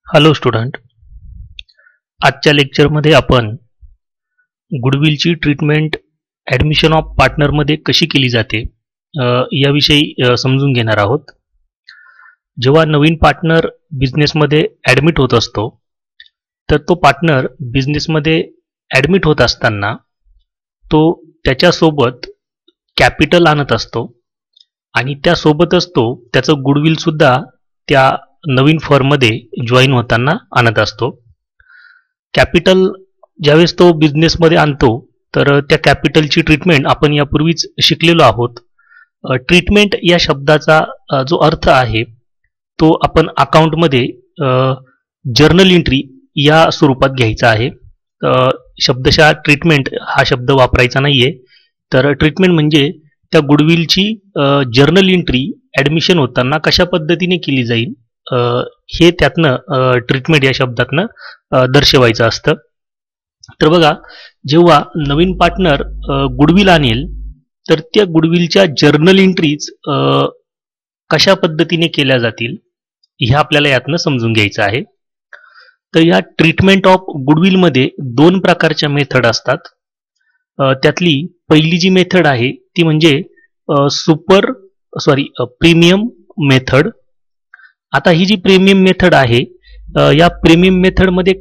Hello student, आजच्या लेक्चरमध्ये आपण गुडविलची ट्रीटमेंट ॲडमिशन ऑफ पार्टनरमध्ये कशी केली जाते याविषयी समजून घेणार आहोत. जेव्हा नवीन पार्टनर बिझनेसमध्ये ॲडमिट होत असतो तर तो पार्टनर बिझनेसमध्ये ॲडमिट होत असताना तो त्याच्यासोबत कॅपिटल आणत असतो आणि त्यासोबतच तो त्याचं गुडविलसुद्धा त्या नवीन फर्ममध्ये जॉईन होताना आणत असतो. कॅपिटल ज्यावेळेस तो बिझनेसमध्ये आणतो तर त्या कॅपिटलची ट्रीटमेंट आपण यापूर्वीच शिकलेलो आहोत. ट्रीटमेंट या शब्दाचा जो अर्थ आहे तो आपण अकाउंटमध्ये जर्नल एंट्री या स्वरूपात घ्यायचा आहे. शब्दशः ट्रीटमेंट हा शब्द वापरायचा नाहीये. तर ट्रीटमेंट म्हणजे त्या गुडविलची जर्नल एंट्री ॲडमिशन होताना कशा पद्धतीने केली जाईल हे त्यातनं ट्रीटमेंट या शब्दातनं दर्शवायचं असतं. तर बघा, जेव्हा नवीन पार्टनर गुडविल आणेल तर त्या गुडविलच्या जर्नल एंट्रीज कशा पद्धतीने केल्या जातील ह्या आपल्याला यातनं समजून घ्यायचं आहे. तर या ट्रीटमेंट ऑफ गुडविलमध्ये दोन प्रकारच्या मेथड असतात. त्यातली पहिली जी मेथड आहे ती म्हणजे प्रीमियम मेथड. आता ही जी प्रीमियम मेथड आहे या प्रीमियम मेथडमध्ये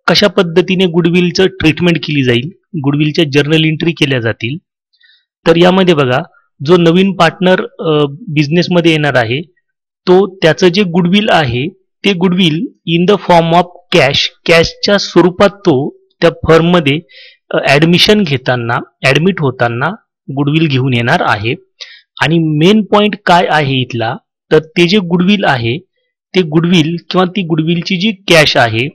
कशा पद्धतीने गुडविलचं ट्रीटमेंट केली जाईल, गुडविलच्या जर्नल एंट्री केल्या जातील. तर यामध्ये बघा, जो नवीन पार्टनर बिझनेसमध्ये येणार आहे तो त्याचं जे गुडविल आहे ते goodwill in the form of कॅशच्या स्वरूपात तो त्या फर्ममध्ये ॲडमिशन घेताना ॲडमिट होताना गुडविल घेऊन येणार आहे. आणि मेन पॉइंट काय आहे इथला, तर ते जे गुडविल आहे ते गुडविल किंवा ती गुडविलची जी कॅश आहे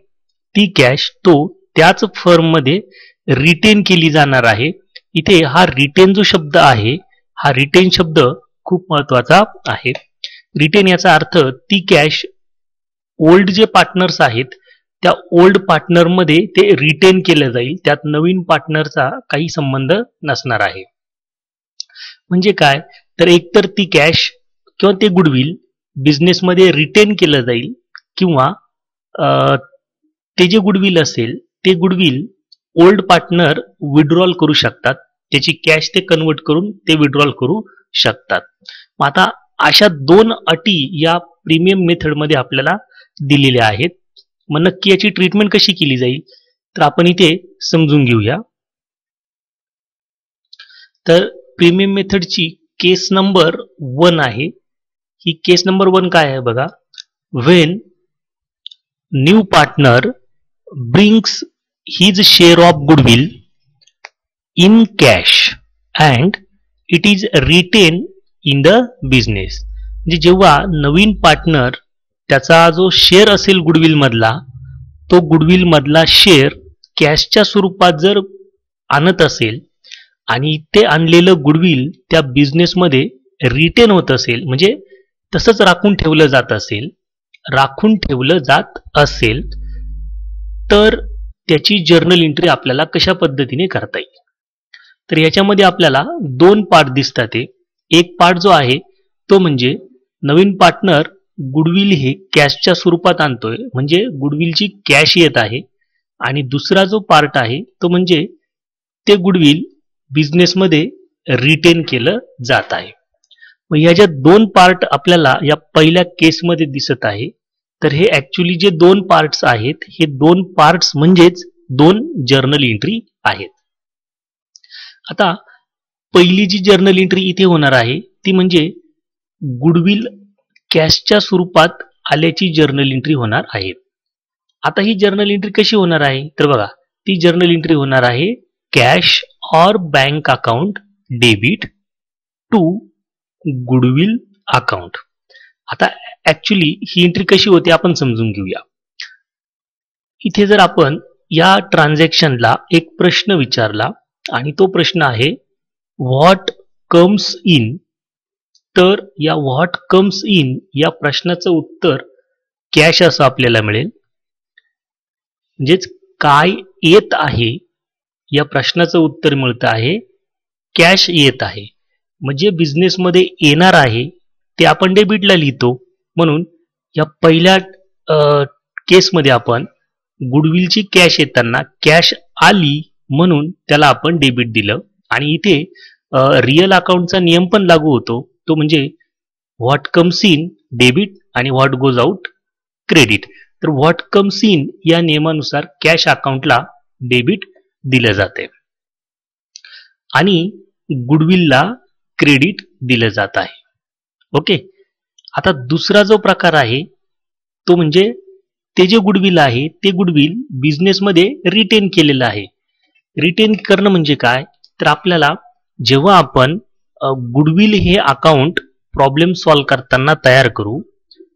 ती कॅश तो त्याच फर्ममध्ये रिटेन केली जाणार आहे. इथे हा रिटेन जो शब्द आहे हा रिटेन शब्द खूप महत्वाचा आहे. रिटेन याचा अर्थ ती कॅश ओल्ड जे पार्टनर्स आहेत त्या ओल्ड पार्टनरमध्ये ते रिटेन केलं जाईल, त्यात नवीन पार्टनरचा काही संबंध नसणार आहे. म्हणजे काय, तर एकतर ती कॅश किंवा ते गुडविल बिझनेसमध्ये रिटेन केलं जाईल किंवा ते जे गुडविल असेल ते गुडविल ओल्ड पार्टनर विड्रॉल करू शकतात, त्याची कॅश ते कन्वर्ट करून ते विड्रॉल करू शकतात. मग आता अशा दोन अटी या प्रीमियम मेथडमध्ये आपल्याला दिलेल्या आहेत. मग नक्की याची ट्रीटमेंट कशी केली जाईल तर आपण इथे समजून घेऊया. तर प्रीमियम मेथडची केस नंबर 1 आहे. ही केस नंबर 1 काय आहे बघा, when new partner brings his share of goodwill in cash and it is retain in the business. म्हणजे जेव्हा नवीन पार्टनर त्याचा जो शेअर असेल गुडविल मधला तो गुडविल मधला शेअर कॅशच्या स्वरूपात जर आणत असेल आणि ते आणलेलं गुडविल त्या बिझनेसमध्ये रिटेन होत असेल, म्हणजे तसंच राखून ठेवलं जात असेल तर त्याची जर्नल एंट्री आपल्याला कशा पद्धतीने करता येईल. तर याच्यामध्ये आपल्याला दोन पार्ट दिसतात. एक पार्ट जो आहे तो म्हणजे नवीन पार्टनर गुडविल हे कॅशच्या स्वरूपात आणतोय, म्हणजे गुडविलची कॅश येत आहे. आणि दुसरा जो पार्ट आहे तो म्हणजे ते गुडविल बिझनेसमध्ये रिटेन केलं जात आहे. मग ह्या ज्या दोन पार्ट आपल्याला या पहिल्या केसमध्ये दिसत आहे, तर हे ऍक्च्युली जे दोन पार्ट्स आहेत हे दोन पार्ट्स म्हणजेच दोन जर्नल एंट्री आहेत. आता पहिली जी जर्नल एंट्री इथे होणार आहे ती म्हणजे गुडविल कॅशच्या स्वरूपात आल्याची जर्नल एंट्री होणार आहे. आता ही जर्नल एंट्री कशी होणार आहे तर बघा, ती जर्नल एंट्री होणार आहे कॅश और bank account debit to goodwill account. आता ऍक्च्युली ही एंट्री कशी होते आपण समजून घेऊया. इथे जर आपण या ट्रान्झॅक्शनला एक प्रश्न विचारला आणि तो प्रश्न आहे व्हॉट कम्स इन, तर या व्हॉट कम्स इन या प्रश्नाचं उत्तर कॅश असं आपल्याला मिळेल. म्हणजेच काय येत आहे या प्रश्नाचं उत्तर मिळतं आहे कॅश येत आहे. म्हणजे बिझनेसमध्ये येणार आहे ते आपण डेबिटला लिहितो. म्हणून या पहिल्या केसमध्ये आपण गुडविलची कॅश येताना कॅश आली म्हणून त्याला आपण डेबिट दिलं, आणि इथे रिअल अकाउंटचा नियम पण लागू होतो, तो म्हणजे व्हॉट कम्स इन डेबिट आणि व्हॉट गोज आउट क्रेडिट. तर व्हॉट कम्स इन या नियमानुसार कॅश अकाउंटला डेबिट दिलं जाते आणि गुडविलला क्रेडिट दिलं जात आहे. ओके. आता दुसरा जो प्रकार आहे तो म्हणजे ते जे गुडविल आहे ते गुडविल बिझनेसमध्ये रिटेन केलेलं आहे. रिटेन करणं म्हणजे काय, तर आपल्याला जेव्हा आपण गुडविल हे अकाउंट प्रॉब्लेम सॉल्व्ह करताना तयार करू,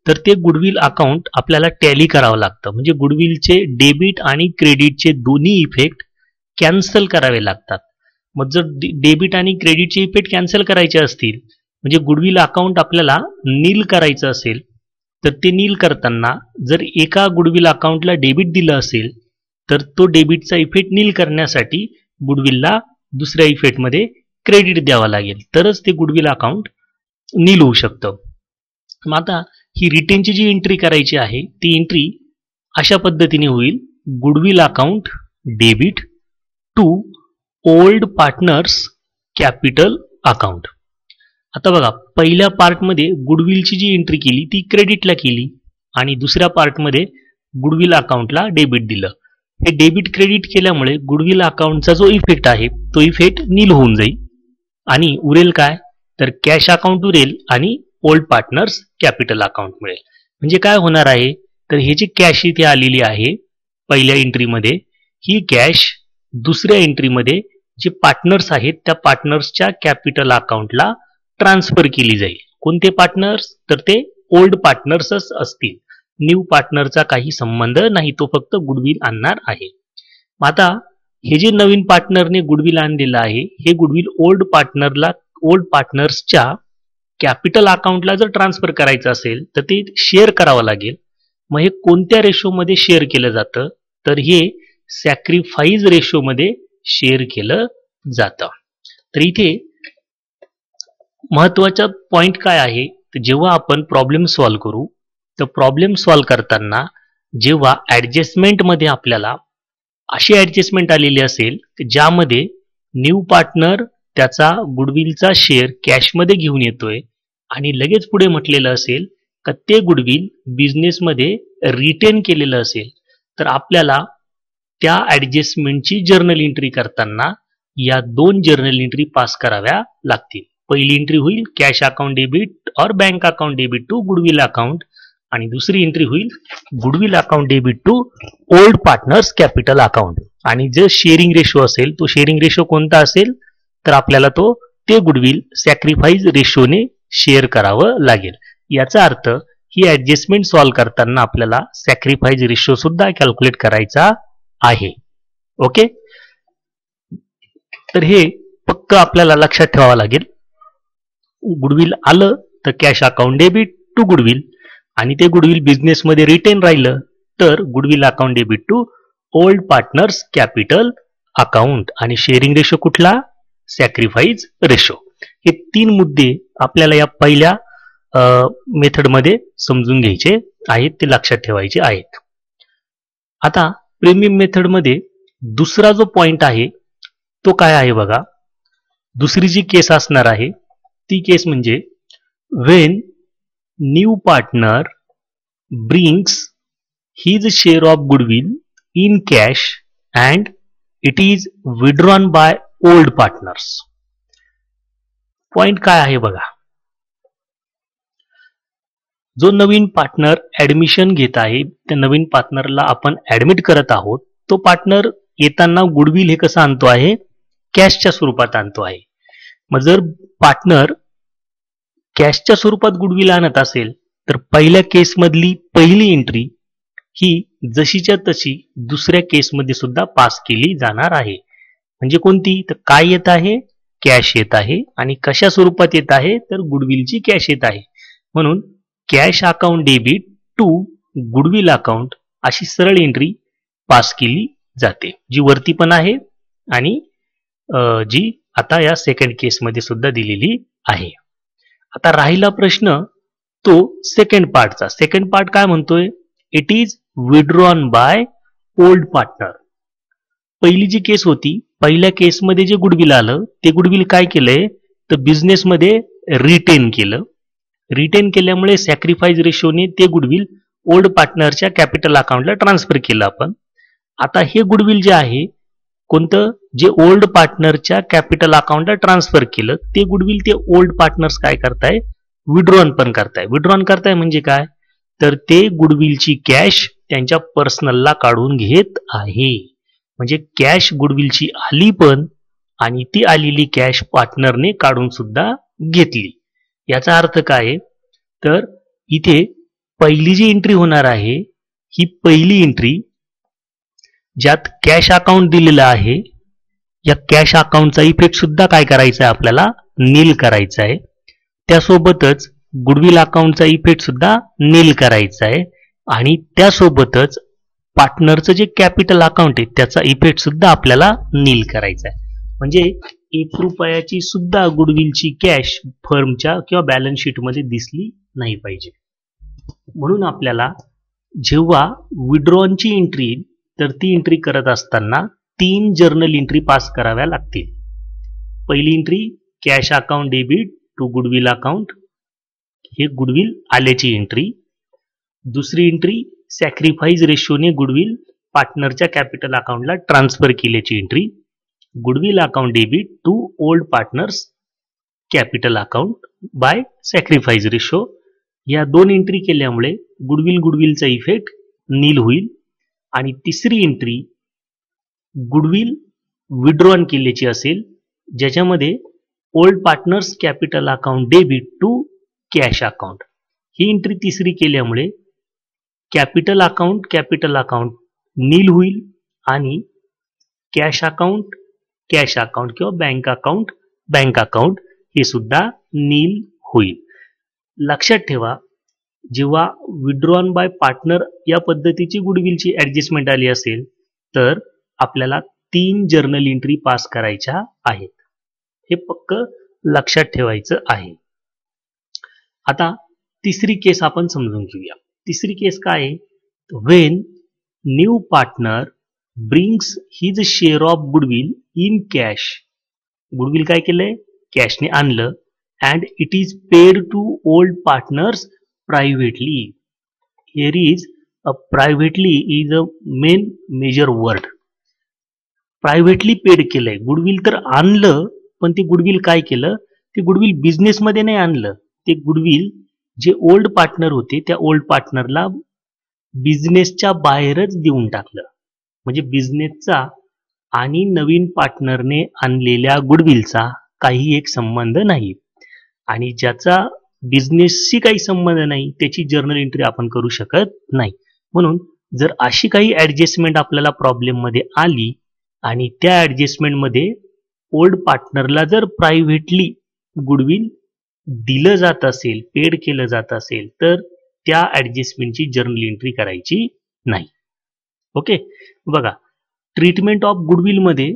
तर ते गुडविल अकाउंट आपल्याला टॅली करावं लागतं. म्हणजे गुडविलचे डेबिट आणि क्रेडिटचे दोन्ही इफेक्ट कॅन्सल करावे लागतात. मग जर डेबिट आणि क्रेडिटचे इफेक्ट कॅन्सल करायचे असतील, म्हणजे गुडविल अकाउंट आपल्याला नील करायचं असेल, तर ते नील करताना जर एका गुडविल अकाउंटला डेबिट दिलं असेल, तर तो डेबिटचा इफेक्ट नील करण्यासाठी गुडविलला दुसऱ्या इफेक्टमध्ये क्रेडिट द्यावा लागेल, तरच ते गुडविल अकाउंट नील होऊ शकतं. मग आता ही रिटेनची जी एंट्री करायची आहे ती एंट्री अशा पद्धतीने होईल, goodwill account debit to old partners capital account. आता बघा, पहिल्या पार्टमध्ये गुडविलची जी एंट्री केली ती क्रेडिटला केली आणि दुसऱ्या पार्टमध्ये गुडविल अकाउंटला डेबिट दिलं. हे डेबिट क्रेडिट केल्यामुळे गुडविल अकाउंटचा जो इफेक्ट आहे तो इफेक्ट नील होऊन जाईल आणि उरेल काय, तर कॅश अकाउंट उरेल आणि ओल्ड पार्टनर्स कॅपिटल अकाउंट मिळेल. म्हणजे काय होणार आहे, तर हे जी कॅश इथे आलेली आहे पहिल्या एंट्रीमध्ये, ही कॅश दुसऱ्या एंट्रीमध्ये जे पार्टनर्स आहेत त्या पार्टनर्सच्या कॅपिटल अकाउंटला ट्रान्सफर केली जाईल. कोणते पार्टनर्स, तर ते ओल्ड पार्टनर्सच असतील. न्यू पार्टनरचा काही संबंध नाही, तो फक्त गुडविल आणणार आहे. आता हे जे नवीन पार्टनरने गुडविल आणलेलं आहे हे गुडविल ओल्ड पार्टनर्सच्या कॅपिटल अकाउंटला जर ट्रान्सफर करायचं असेल तर ते शेअर करावं लागेल. मग हे कोणत्या रेशोमध्ये शेअर केलं जातं, तर हे सॅक्रिफाईस रेशोमध्ये शेअर केलं जातं. तर इथे महत्वाचा पॉइंट काय आहे, तर जेव्हा आपण प्रॉब्लेम सॉल्व्ह करू, तर प्रॉब्लेम सॉल्व्ह करताना जेव्हा ॲडजस्टमेंटमध्ये आपल्याला अशी ॲडजस्टमेंट आलेली असेल ज्यामध्ये न्यू पार्टनर त्याचा गुडविलचा शेअर कॅशमध्ये घेऊन येतोय आणि लगेच पुढे म्हटलेलं असेल का ते गुडविल बिझनेसमध्ये रिटेन केलेलं असेल, तर आपल्याला त्या ॲडजस्टमेंटची जर्नल एंट्री करताना या दोन जर्नल एंट्री पास कराव्या लागतील. पहिली एंट्री होईल कॅश अकाउंट डेबिट और bank account debit to goodwill account, आणि दुसरी एंट्री होईल goodwill account debit to old partners capital account. आणि जर शेअरिंग रेशो असेल, तो शेअरिंग रेशो कोणता असेल, तर आपल्याला तो ते गुडविल सॅक्रिफाईस रेशोने शेअर करावं लागेल. याचा अर्थ ही ॲडजस्टमेंट सॉल्व्ह करताना आपल्याला सॅक्रिफाईस रेशो सुद्धा कॅल्क्युलेट करायचा आहे. ओके. तर हे पक्क आपल्याला लक्षात ठेवावं लागेल. गुडविल आलं तर cash account debit to goodwill, आणि ते गुडविल बिझनेसमध्ये रिटेन राहिलं तर goodwill account debit to old partners capital account. आणि शेअरिंग रेशो कुठला, सॅक्रिफाईस रेशो. हे तीन मुद्दे आपल्याला या पहिल्या मेथडमध्ये समजून घ्यायचे आहेत, ते लक्षात ठेवायचे आहेत. आता प्रीमियम मेथडमध्ये दुसरा जो पॉइंट आहे तो काय आहे बघा. दुसरी जी केस असणार आहे ती केस म्हणजे when new partner brings his share of goodwill in cash and it is withdrawn by old partners. Point काय आहे बघा. जो नवीन पार्टनर ऍडमिशन घेत आहे, त्या नवीन पार्टनरला आपण ऍडमिट करत आहोत, तो पार्टनर येताना गुडविल हे कसं आणतो आहे, कॅशच्या स्वरूपात आणतो आहे. मग जर पार्टनर कॅशच्या स्वरूपात गुडविल आणत असेल तर पहिल्या केसमधली पहिली एंट्री ही जशीच्या तशी दुसऱ्या केसमध्ये सुद्धा पास केली जाणार आहे. म्हणजे कोणती, तर काय येत आहे, कॅश येत आहे. आणि कशा स्वरूपात येत आहे, तर गुडविलची कॅश येत आहे. म्हणून cash account debit to goodwill account अशी सरळ एंट्री पास केली जाते, जी वरती पण आहे आणि जी आता या सेकंड केसमध्ये सुद्धा दिलेली आहे. आता राहिला प्रश्न तो सेकंड पार्टचा. सेकंड पार्ट काय म्हणतोय, it is withdrawn by old partner. पहिली जी केस होती, पहिल्या केसमध्ये जे गुडविल आलं ते गुडविल काय केलंय तर बिझनेसमध्ये रिटेन केलं. रिटेन केल्यामुळे सॅक्रिफाईस रेशोने ते गुडविल ओल्ड पार्टनरच्या कॅपिटल अकाउंटला ट्रान्सफर केलं आपण. आता हे गुडविल जे आहे कोणतं, जे ओल्ड पार्टनरच्या कॅपिटल अकाउंटला ट्रान्सफर केलं ते गुडविल ते ओल्ड पार्टनर्स काय करताय, विड्रॉन पण करताय. विड्रॉन करताय म्हणजे काय, तर ते गुडविलची कॅश त्यांच्या पर्सनलला काढून घेत आहे. म्हणजे कॅश गुडविलची आली पण आणि ती आलेली कॅश पार्टनरने काढून सुद्धा घेतली. याचा अर्थ काय तर इथे पहिली जी एंट्री होणार आहे ही पहिली एंट्री ज्यात कॅश अकाउंट दिलेलं आहे, या कॅश अकाउंटचा इफेक्ट सुद्धा काय करायचा आहे आपल्याला, नील करायचा आहे. त्यासोबतच गुडविल अकाउंटचा इफेक्ट सुद्धा नील करायचा आहे आणि त्यासोबतच पार्टनरचं जे कॅपिटल अकाउंट आहे त्याचा इफेक्ट सुद्धा आपल्याला नील करायचा आहे. म्हणजे ₹1 सुद्धा गुडविलची कॅश फर्मच्या किंवा बॅलन्स शीटमध्ये दिसली नाही पाहिजे. म्हणून आपल्याला जेव्हा विड्रॉनची एंट्री येईल तर ती एंट्री करत असताना 3 जर्नल एंट्री पास कराव्या लागतील. पहिली entry cash account debit to goodwill account, हे गुडविल आल्याची एंट्री. दुसरी एंट्री सॅक्रिफाईस रेशोने गुडविल पार्टनरच्या कॅपिटल अकाउंटला ट्रान्सफर केल्याची entry. Goodwill account debit to old partners capital account by sacrifice ratio. या 2 एंट्री केल्यामुळे गुडविलचा इफेक्ट नील होईल. आणि तिसरी एंट्री गुडविल विड्रॉन केल्याची असेल ज्याच्यामध्ये old partners capital account debit to cash account. ही एंट्री तिसरी केल्यामुळे कॅपिटल अकाउंट नील होईल आणि कॅश अकाउंट किंवा बँक अकाउंट हे सुद्धा नील होईल. लक्षात ठेवा, जेव्हा विड्रॉन बाय पार्टनर या पद्धतीची गुडविलची ऍडजस्टमेंट आली असेल तर आपल्याला 3 जर्नल एंट्री पास करायच्या आहेत. हे पक्क लक्षात ठेवायचं आहे. आता तिसरी केस आपण समजून घेऊया. तिसरी केस काय आहे, when new partner brings his share of goodwill in cash. Goodwill काय केलंय, कॅशने आणलं and it is paid to old partners privately. Here is a privately is a main major word. Privately paid केलंय. Goodwill तर आणलं पण ते goodwill काय केलं, ते गुडविल बिझनेसमध्ये नाही आणलं. ते गुडविल जे ओल्ड पार्टनर होते त्या ओल्ड पार्टनरला बिझनेसच्या बाहेरच देऊन टाकलं. म्हणजे बिझनेसचा आणि नवीन पार्टनरने आणलेल्या गुडविलचा काही एक संबंध नाही आणि ज्याचा बिझनेसशी काही संबंध नाही त्याची जर्नल एंट्री आपण करू शकत नाही. म्हणून जर अशी काही ऍडजस्टमेंट आपल्याला प्रॉब्लेम मध्ये आली आणि त्या ऍडजस्टमेंटमध्ये ओल्ड पार्टनरला जर प्रायव्हेटली गुडविल दिलं जात असेल, पेड केलं जात असेल तर त्या ऍडजस्टमेंटची जर्नल एंट्री करायची नाही. ओके, बघा ट्रीटमेंट ऑफ गुडविल मध्ये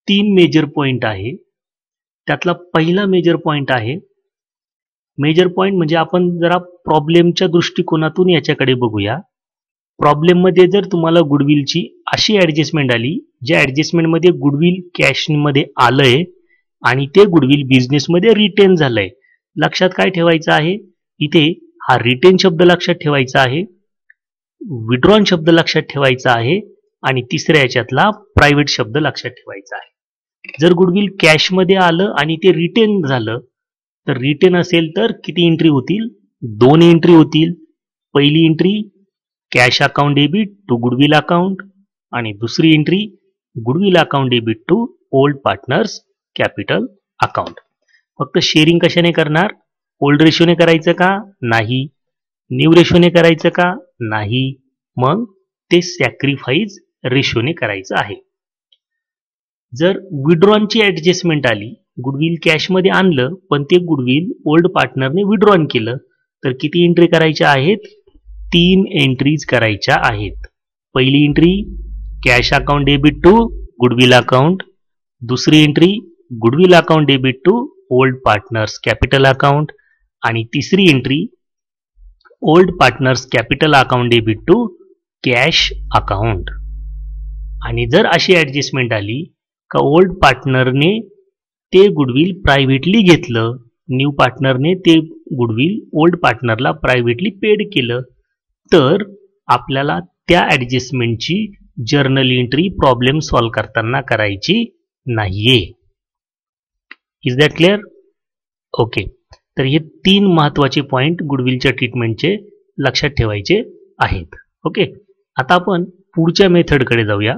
3 मेजर पॉइंट आहे. त्यातला पहिला मेजर पॉइंट आहे, मेजर पॉइंट म्हणजे आपण जरा प्रॉब्लेमच्या दृष्टिकोनातून याच्याकडे बघूया. प्रॉब्लेममध्ये जर तुम्हाला गुडविलची अशी ऍडजस्टमेंट आली ज्या ऍडजस्टमेंटमध्ये गुडविल कॅशमध्ये आलंय आणि ते गुडविल बिझनेसमध्ये रिटेन झालंय. लक्षात काय ठेवायचं आहे, इथे हा रिटेन शब्द लक्षात ठेवायचा आहे, विड्रॉन शब्द लक्षात ठेवायचा आहे आणि तिसऱ्या याच्यातला प्रायव्हेट शब्द लक्षात ठेवायचा आहे. जर गुडविल कॅशमध्ये आलं आणि ते रिटेन झालं तर रिटेन असेल तर किती एंट्री होतील, 2 एंट्री होतील. पहिली entry cash account debit to goodwill account आणि दुसरी entry goodwill account debit to old partners capital account. फक्त शेअरिंग कशाने करणार, ओल्ड रेशोने करायचं का, नाही. न्यू रेशोने करायचं का, नाही. मग ते सॅक्रिफाईस रेशोने करायचं आहे. जर विड्रॉनची ऍडजस्टमेंट आली, गुडविल कॅशमध्ये आणलं पण ते गुडविल ओल्ड पार्टनरने विड्रॉन केलं तर किती एंट्री करायच्या आहेत, 3 एंट्रीज करायच्या आहेत. पहिली entry cash account debit to goodwill account, दुसरी entry goodwill account debit to old partners capital account आणि तिसरी entry old partners capital account debit to cash account. आणि जर अशी ऍडजस्टमेंट आली का ओल्ड पार्टनरने ते गुडविल प्रायव्हेटली घेतलं, न्यू पार्टनरने ते गुडविल ओल्ड पार्टनरला प्रायव्हेटली पेड केलं, तर आपल्याला त्या ऍडजस्टमेंटची जर्नल एंट्री प्रॉब्लेम सॉल्व्ह करताना करायची नाहीये. Is that clear? ओके. तर हे 3 महत्वाचे पॉइंट गुडविलच्या ट्रीटमेंटचे लक्षात ठेवायचे आहेत. ओके. आता आपण पुढच्या मेथडकडे जाऊया.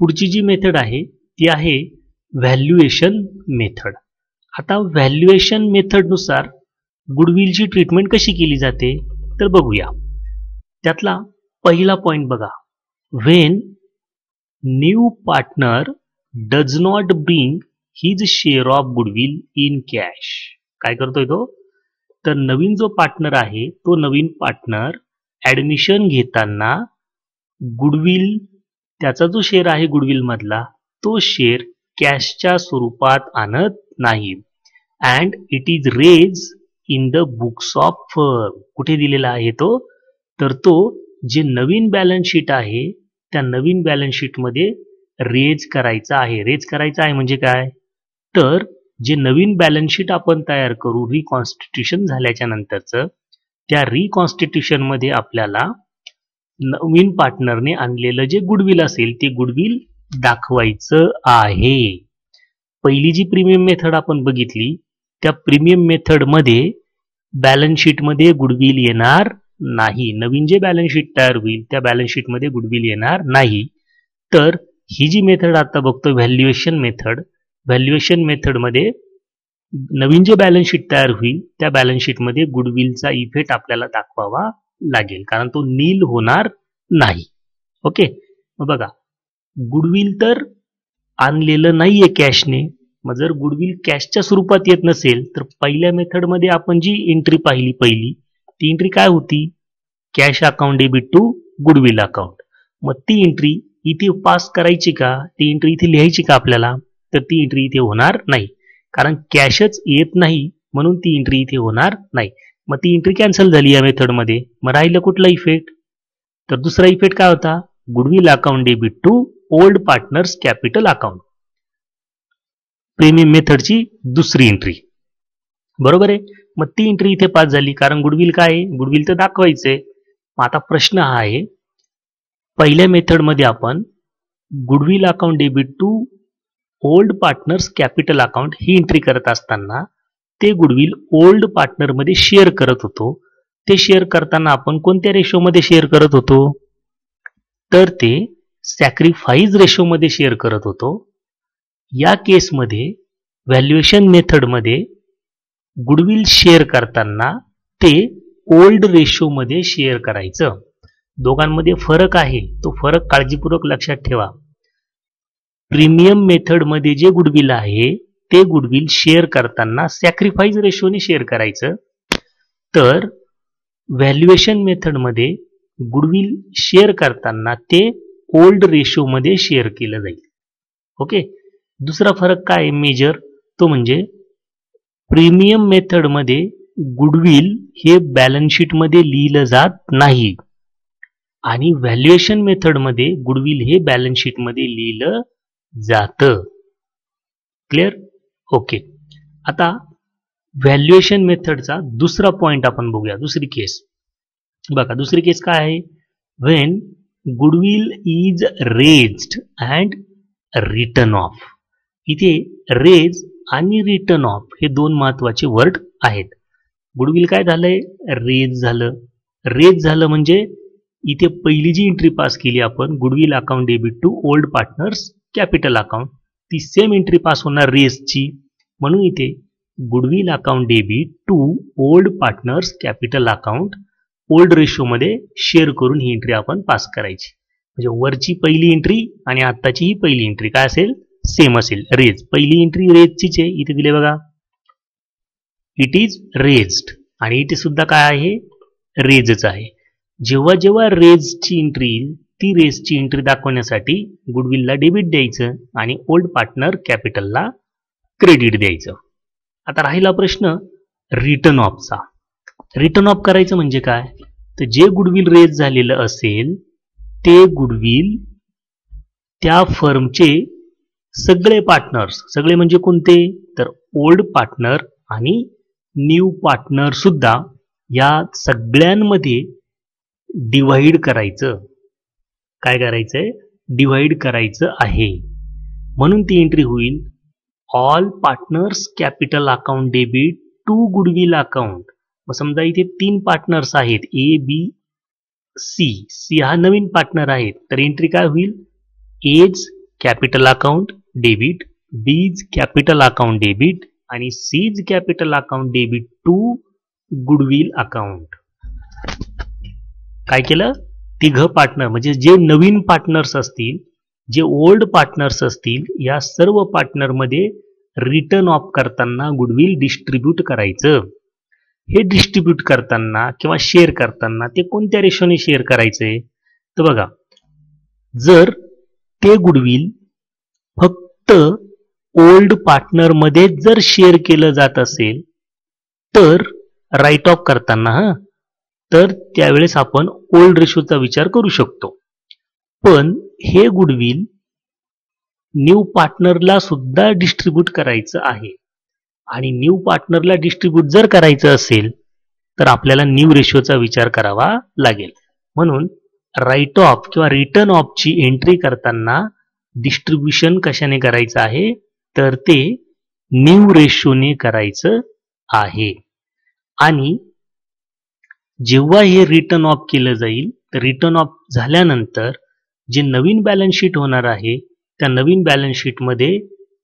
पुढची जी मेथड आहे ती आहे व्हॅल्युएशन मेथड. आता व्हॅल्युएशन मेथडनुसार गुडविलची ट्रीटमेंट कशी केली जाते तर बघूया. त्यातला पहिला पॉइंट बघा. When new partner does not bring his share of goodwill in cash. काय करतोय तो? तर नवीन जो पार्टनर आहे तो नवीन पार्टनर ऍडमिशन घेताना गुडविल, त्याचा जो शेअर आहे गुडविल मधला, तो शेअर कॅशच्या स्वरूपात आणत नाही. And it is raised in the books of firm. कुठे दिलेला आहे तो? तर तो जे नवीन बॅलन्स शीट आहे त्या नवीन बॅलन्स शीट मध्ये रेज करायचा आहे. रेज करायचा आहे म्हणजे काय? तर जे नवीन बॅलन्स शीट आपण तयार करू रिकॉन्स्टिट्यूशन झाल्याच्या नंतरचं, त्या रिकॉन्स्टिट्यूशन मध्ये आपल्याला नवीन पार्टनरने आणलेलं जे गुडविल असेल ते गुडविल दाखवायचं आहे. पहिली जी प्रीमियम मेथड आपण बघितली त्या प्रीमियम मेथड मध्ये बॅलन्स शीट मध्ये गुडविल येणार नाही. नवीन जे बॅलन्स शीट तयार होईल त्या बॅलन्स शीट मध्ये गुडविल येणार नाही. तर ही जी मेथड आता बघतो व्हॅल्युएशन मेथड, व्हॅल्युएशन मेथड मध्ये नवीन जे बॅलन्स शीट तयार होईल त्या बॅलन्स शीट मध्ये गुडविलचा इफेक्ट आपल्याला दाखवावा लागेल, कारण तो नील होणार नाही. ओके. मग बघा, गुडविल तर आणलेलं नाहीये कॅशने. मग जर गुडविल कॅशच्या स्वरूपात येत नसेल तर पहिल्या मेथड मध्ये आपण जी एंट्री पाहिली पहिली ती एंट्री काय होती? Cash account debit to goodwill account. मग ती एंट्री इथे पास करायची का? ती एंट्री इथे लिहायची का आपल्याला? तर ती एंट्री इथे होणार नाही, कारण कॅशच येत नाही म्हणून ती एंट्री इथे होणार नाही. मग ती एंट्री कॅन्सल झाली या मेथडमध्ये. मग राहिलं कुठला इफेक्ट? तर दुसरा इफेक्ट काय होता? Goodwill account debit to old partners capital account. Premium मेथडची दुसरी एंट्री. बरोबर आहे. मग ती एंट्री इथे पास झाली, कारण गुडविल काय आहे? गुडविल तर दाखवायचंय. मग आता प्रश्न हा आहे, पहिल्या मेथडमध्ये आपण goodwill account debit to old partners capital account ही एंट्री करत असताना ते गुडविल ओल्ड पार्टनर मध्ये शेअर करत होतो. ते शेअर करताना आपण कोणत्या रेशोमध्ये शेअर करत होतो? तर ते सॅक्रिफाईस रेशोमध्ये शेअर करत होतो. या केसमध्ये व्हॅल्युएशन मेथडमध्ये गुडविल शेअर करताना ते ओल्ड रेशोमध्ये शेअर करायचं. दोघांमध्ये फरक आहे, तो फरक काळजीपूर्वक लक्षात ठेवा. प्रीमियम मेथडमध्ये जे गुडविल आहे ते गुडविल शेअर करताना सॅक्रिफाईस रेशोने शेअर करायचं. तर व्हॅल्युएशन मेथडमध्ये गुडविल शेअर करताना ते ओल्ड रेशोमध्ये शेअर केलं जाईल. ओके. दुसरा फरक काय मेजर? तो म्हणजे प्रीमियम मेथडमध्ये गुडविल हे बॅलन्स शीट मध्ये लिहिलं जात नाही आणि व्हॅल्युएशन मेथडमध्ये गुडविल हे बॅलन्स शीट मध्ये लिहिलं जातं. क्लिअर? ओके. आता व्हॅल्युएशन मेथडचा दुसरा पॉइंट आपण बघूया. दुसरी केस बघा. दुसरी केस काय आहे? When goodwill is raised and return of. इथे रेज आणि रिटर्न ऑफ हे दोन महत्वाचे वर्ड आहेत. गुडविल काय झालंय? रेज झालं. रेज झालं म्हणजे इथे पहिली जी एंट्री पास केली आपण goodwill account debit to old partners capital account, ती सेम एंट्री पास होणार रेजची. म्हणून इथे goodwill account debit to old partners capital account old रेशोमध्ये शेअर करून ही एंट्री आपण पास करायची. म्हणजे वरची पहिली एंट्री आणि आत्ताची ही पहिली एंट्री काय असेल? सेम असेल. रेज. पहिली एंट्री रेजचीच आहे. इथे दिले बघा, इट इज रेज्ड. आणि इथे सुद्धा काय आहे? रेजच आहे. जेव्हा जेव्हा रेजची एंट्री येईल ती रेजची एंट्री दाखवण्यासाठी गुडविलला डेबिट द्यायचं आणि ओल्ड पार्टनर कॅपिटलला क्रेडिट द्यायचं. आता राहिला प्रश्न रिटर्न ऑफचा. रिटर्न ऑफ करायचं म्हणजे काय? तर जे गुडविल रेज झालेलं असेल ते गुडविल त्या फर्मचे सगळे पार्टनर्स, सगळे म्हणजे कोणते, तर ओल्ड पार्टनर आणि न्यू पार्टनर सुद्धा या सगळ्यांमध्ये डिवाइड करायचं. काय करायचंय, डिवाइड करायचं आहे. म्हणून ती एंट्री होईल all partners capital account debit to goodwill account. मग समजा इथे 3 पार्टनर्स आहेत, ए बी सी. सी हा नवीन पार्टनर आहे, तर एंट्री काय होईल, A's capital account debit, B's capital account debit आणि C's capital account debit to goodwill account. काय केलं, तिघ पार्टनर म्हणजे जे नवीन पार्टनर्स असतील, जे ओल्ड पार्टनर्स असतील, या सर्व पार्टनरमध्ये रिटर्न ऑफ करताना गुडविल डिस्ट्रीब्यूट करायचं. हे डिस्ट्रीब्यूट करताना किंवा शेअर करताना ते कोणत्या रेशोने शेअर करायचंय, तर बघा, जर ते गुडविल फक्त ओल्ड पार्टनर मध्ये जर शेअर केलं जात असेल तर राईट ऑफ करताना तर त्यावेळेस आपण ओल्ड रेशोचा विचार करू शकतो. पण हे गुडविल न्यू पार्टनरला सुद्धा डिस्ट्रीब्यूट करायचं आहे आणि न्यू पार्टनरला डिस्ट्रीब्यूट जर करायचं असेल तर आपल्याला न्यू रेशोचा विचार करावा लागेल. म्हणून राईट ऑफ किंवा रिटर्न ऑफची एंट्री करताना डिस्ट्रीब्युशन कशाने करायचं आहे, तर ते न्यू रेशोने करायचं आहे. आणि जेव्हा हे रिटर्न ऑफ केलं जाईल तर रिटर्न ऑफ झाल्यानंतर जे नवीन बॅलन्स शीट होणार आहे त्या नवीन बॅलन्स शीटमध्ये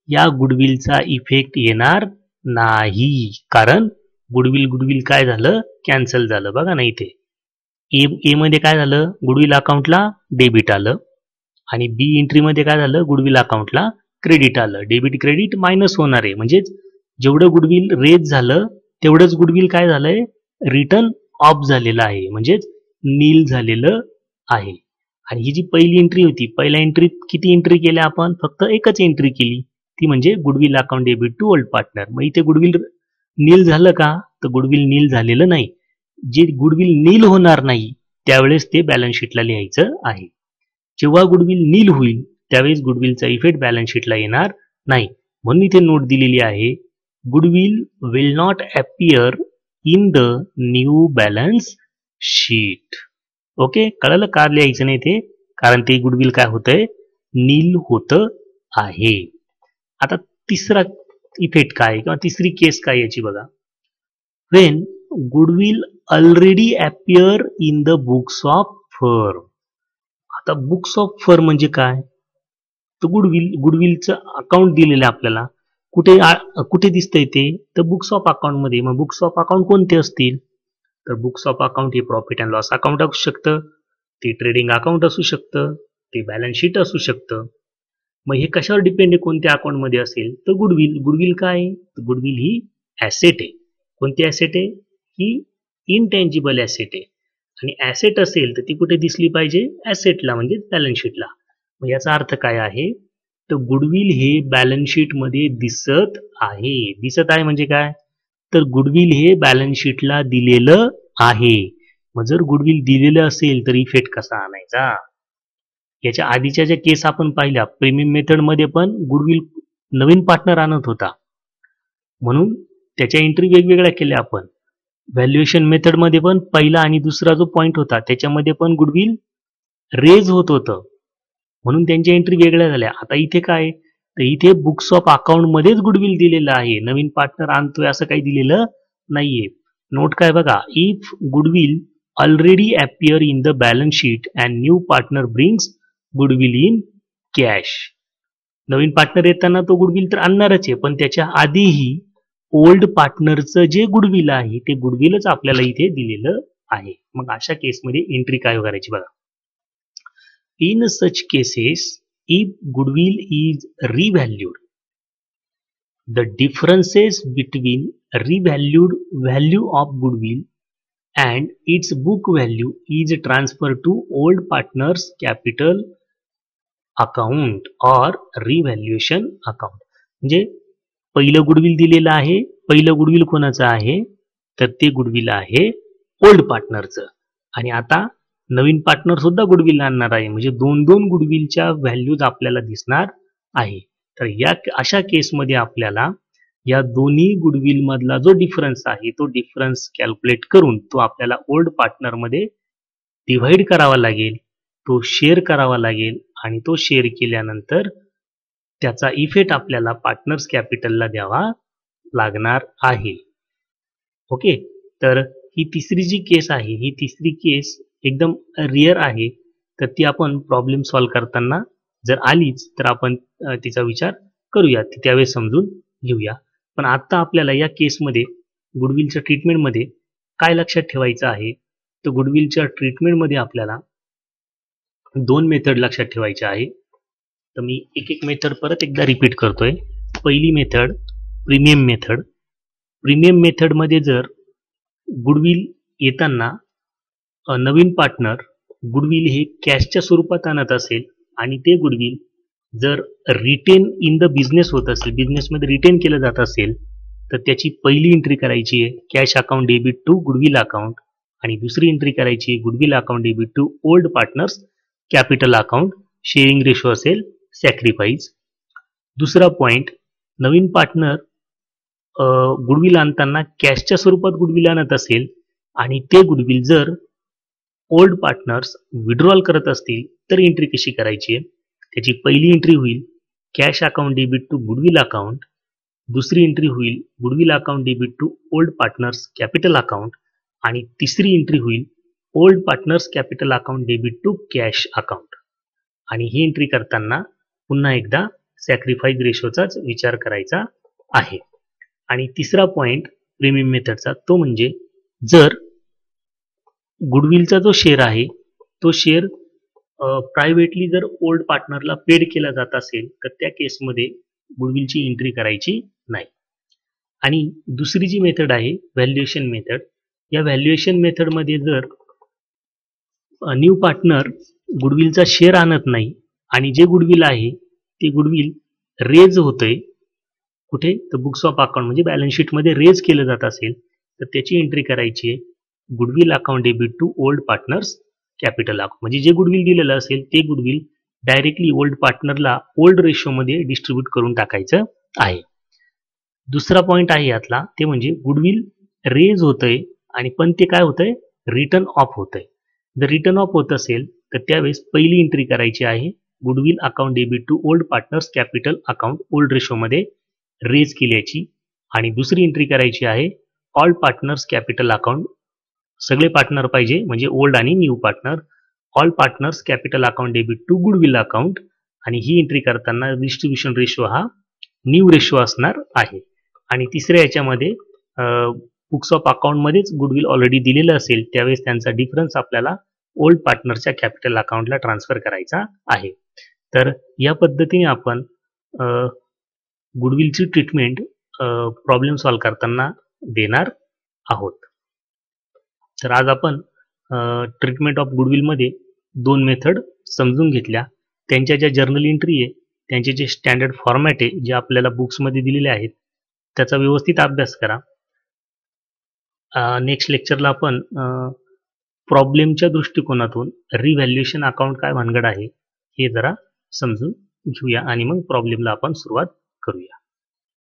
या गुडविलचा इफेक्ट येणार नाही, कारण गुडविल काय झालं, कॅन्सल झालं. बघा ना इथे ए मध्ये काय झालं, गुडविल अकाउंटला डेबिट आलं आणि बी एंट्रीमध्ये काय झालं, गुडविल अकाउंटला क्रेडिट आलं. डेबिट क्रेडिट मायनस होणार आहे, म्हणजेच जेवढं गुडविल रेज झालं तेवढंच गुडविल काय झालंय, रिटर्न ऑफ झालेलं आहे, म्हणजेच नील झालेलं आहे. आणि ही जी पहिली एंट्री होती, पहिल्या एंट्रीत किती एंट्री केल्या आपण, फक्त एकच एंट्री केली, ती म्हणजे goodwill account debit to old partner. मग इथे गुडविल नील झालं का, तर गुडविल नील झालेलं नाही. जे गुडविल नील होणार नाही त्यावेळेस ते बॅलन्स शीटला लिहायचं आहे. जेव्हा गुडविल नील होईल त्यावेळेस गुडविलचा इफेक्ट बॅलन्स शीटला येणार नाही. म्हणून इथे नोट दिलेली आहे, goodwill will not appear in the new balance sheet. Okay, कळलं का लिहायचं नाही ते, कारण ते गुडविल काय होतंय, नील होत आहे. आता तिसरा इफेक्ट काय किंवा तिसरी केस काय याची बघा, when goodwill already appear in the books of firm. आता बुक्स ऑफ फर्म म्हणजे काय, तर गुडविलचं अकाउंट दिलेलं आहे आपल्याला, कुठे दिसतंय ते, तर बुक्स ऑफ अकाउंट मध्ये. मग बुक्स ऑफ अकाउंट कोणते असतील, तर बुक्स ऑफ अकाउंट हे प्रॉफिट अँड लॉस अकाउंट असू शकतं, ते ट्रेडिंग अकाउंट असू शकतं, ते बॅलन्स शीट असू शकतं. मग हे कशावर डिपेंड आहे, कोणत्या अकाउंटमध्ये असेल, तर गुडविल काय आहे, तर गुडविल ही ॲसेट आहे. कोणती ॲसेट आहे, ही इनटँजिबल ॲसेट आहे. आणि ॲसेट असेल तर ती कुठे दिसली पाहिजे, ॲसेटला म्हणजे बॅलन्स शीटला. मग याचा अर्थ काय आहे, तर गुडविल हे बॅलन्स शीटमध्ये दिसत आहे. दिसत आहे म्हणजे काय, तर गुडविल हे बॅलन्स शीटला दिलेलं आहे. मग जर गुडविल दिलेलं असेल तर इफेक्ट कसा आणायचा. याच्या आधीच्या ज्या केस आपण पाहिल्या प्रीमियम मेथड मध्ये पण गुडविल नवीन पार्टनर आणत होता, म्हणून त्याच्या एंट्री वेगवेगळ्या केल्या आपण. व्हॅल्युएशन मेथड मध्ये पण पहिला आणि दुसरा जो पॉइंट होता त्याच्यामध्ये पण गुडविल रेज होत होतं, म्हणून त्यांच्या एंट्री वेगळ्या झाल्या. आता इथे काय, तर इथे बुक्स ऑफ अकाउंट मध्येच गुडविल दिलेलं आहे, नवीन पार्टनर आणतोय असं काही दिलेलं नाहीये. नोट काय बघा, if goodwill already appear in the balance sheet and new partner brings goodwill in cash. नवीन पार्टनर येताना तो गुडविल तर आणणारच आहे, पण त्याच्या आधीही ओल्ड पार्टनरचं जे गुडविल आहे ते गुडविलच आपल्याला इथे दिलेलं आहे. मग अशा केसमध्ये एंट्री काय करायची बघा, in such cases if goodwill is revalued, the differences between revalued value of goodwill and its book value is transferred to old partners capital account or revaluation account. म्हणजे पहिलं गुडविल दिलेलं आहे, पहिलं गुडविल कोणाचं आहे, तर ते गुडविल आहे ओल्ड पार्टनरचं. आणि आता नवीन पार्टनर सुद्धा गुडविल आणणार आहे, म्हणजे दोन दोन गुडविलच्या व्हॅल्यूज आपल्याला दिसणार आहे. तर या अशा केसमध्ये आपल्याला या दोन्ही गुडविल मधला जो डिफरन्स आहे तो डिफरन्स कॅल्क्युलेट करून तो आपल्याला ओल्ड पार्टनर मध्ये डिव्हाइड करावा लागेल, तो शेअर करावा लागेल आणि तो शेअर केल्यानंतर त्याचा इफेक्ट आपल्याला पार्टनर्स कॅपिटलला द्यावा लागणार आहे. ओके, तर ही तिसरी जी केस आहे, ही तिसरी केस एकदम रिअर आहे. तर ती आपण प्रॉब्लेम सॉल्व्ह करताना जर आलीच तर आपण तिचा विचार करूया, ती त्यावेळेस समजून घेऊया. पण आता आपल्याला या केसमध्ये गुडविलच्या ट्रीटमेंटमध्ये काय लक्षात ठेवायचं आहे, तर गुडविलच्या ट्रीटमेंटमध्ये आपल्याला दोन मेथड लक्षात ठेवायच्या आहे. तर मी एक एक मेथड परत एकदा रिपीट करतोय. पहिली मेथड प्रीमियम मेथड. प्रीमियम मेथडमध्ये जर गुडविल येताना नवीन पार्टनर गुडविल हे कॅशच्या स्वरूपात आणत असेल आणि ते गुडविल जर रिटेन इन द बिझनेस होत असेल, बिझनेसमध्ये रिटेन केलं जात असेल, तर त्याची पहिली एंट्री करायची आहे cash account debit to goodwill account आणि दुसरी एंट्री करायची आहे goodwill account debit to old partners capital account. Sharing ratio असेल सॅक्रिफाईस. दुसरा पॉइंट, नवीन पार्टनर गुडविल आणताना कॅशच्या स्वरूपात गुडविल आणत असेल आणि ते गुडविल जर ओल्ड पार्टनर्स विड्रॉल करत असतील तर एंट्री कशी करायची आहे. त्याची पहिली एंट्री होईल cash account debit to goodwill account, दुसरी एंट्री होईल goodwill account debit to old partners capital account आणि तिसरी एंट्री होईल old partners capital account debit to cash account. आणि ही एंट्री करताना पुन्हा एकदा सॅक्रिफाईस रेशोचाच विचार करायचा आहे. आणि तिसरा पॉइंट प्रीमियम मेथडचा तो म्हणजे जर गुडविलचा जो शेअर आहे तो शेअर प्रायव्हेटली जर ओल्ड पार्टनरला पेड केला जात असेल तर त्या केसमध्ये गुडविलची एंट्री करायची नाही. आणि दुसरी जी मेथड आहे व्हॅल्युएशन मेथड. या व्हॅल्युएशन मेथडमध्ये जर न्यू पार्टनर गुडविलचा शेअर आणत नाही आणि जे गुडविल आहे ते गुडविल रेज होतंय कुठे, तर बुक्स ऑफ अकाउंट म्हणजे बॅलन्स शीटमध्ये रेज केलं जात असेल तर त्याची एंट्री करायची आहे goodwill account debit to old partners capital account. म्हणजे जे गुडविल दिलेलं असेल ते गुडविल डायरेक्टली ओल्ड पार्टनरला ओल्ड रेशोमध्ये डिस्ट्रीब्यूट करून टाकायचं आहे. दुसरा पॉइंट आहे यातला ते म्हणजे गुडविल रेज होतंय आणि पण ते काय होतंय, रिटर्न ऑफ होतंय. जर रिटर्न ऑफ होत असेल तर त्यावेळेस पहिली एंट्री करायची आहे goodwill account debit to old partners capital account old रेशोमध्ये रेज केल्याची आणि दुसरी एंट्री करायची आहे ऑल पार्टनर्स कॅपिटल अकाउंट. सगळे पार्टनर पाहिजे म्हणजे ओल्ड आणि new partner. All partners capital account debit to goodwill account आणि ही एंट्री करताना डिस्ट्रीब्युशन रेशो हा न्यू रेशो असणार आहे. आणि तिसऱ्या याच्यामध्ये बुक्स ऑफ अकाउंटमध्येच गुडविल ऑलरेडी दिलेलं असेल त्यावेळेस त्यांचा डिफरन्स आपल्याला ओल्ड पार्टनरच्या कॅपिटल अकाउंटला ट्रान्सफर करायचा आहे. तर या पद्धतीने आपण गुडविलची ट्रीटमेंट प्रॉब्लेम सॉल्व्ह करताना देणार आहोत. तर आज आपण ट्रीटमेंट ऑफ गुडविलमध्ये दोन मेथड समजून घेतल्या. त्यांच्या ज्या जर्नल एंट्री आहे त्यांचे जे स्टँडर्ड फॉर्मॅट आहे जे आपल्याला बुक्समध्ये दिलेले आहेत त्याचा व्यवस्थित अभ्यास करा. नेक्स्ट लेक्चरला आपण प्रॉब्लेमच्या दृष्टिकोनातून रिव्हॅल्युएशन अकाउंट काय भानगड आहे हे जरा समजून घेऊया आणि मग प्रॉब्लेमला आपण सुरुवात करूया.